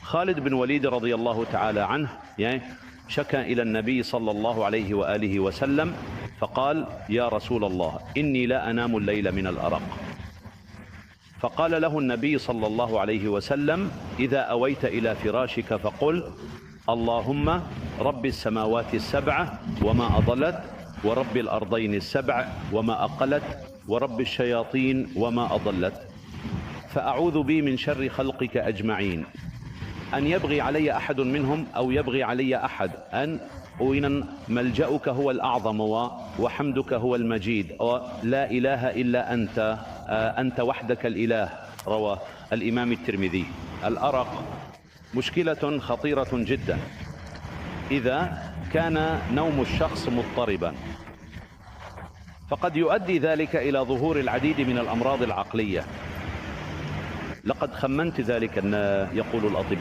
خالد بن وليد رضي الله تعالى عنه شكى إلى النبي صلى الله عليه وآله وسلم فقال: يا رسول الله، إني لا أنام الليل من الأرق. فقال له النبي صلى الله عليه وسلم: إذا أويت إلى فراشك فقل: اللهم رب السماوات السبع وما أضلت، ورب الأرضين السبع وما أقلت، ورب الشياطين وما أضلت، فأعوذ بي من شر خلقك أجمعين، أن يبغي علي أحد منهم أو يبغي علي أحد، وإن ملجأك هو الأعظم وحمدك هو المجيد، لا إله إلا أنت، أنت وحدك الإله. رواه الإمام الترمذي. الأرق مشكلة خطيرة جدا إذا كان نوم الشخص مضطربا، فقد يؤدي ذلك إلى ظهور العديد من الأمراض العقلية. لقد خمنت ذلك، يقول الأطباء.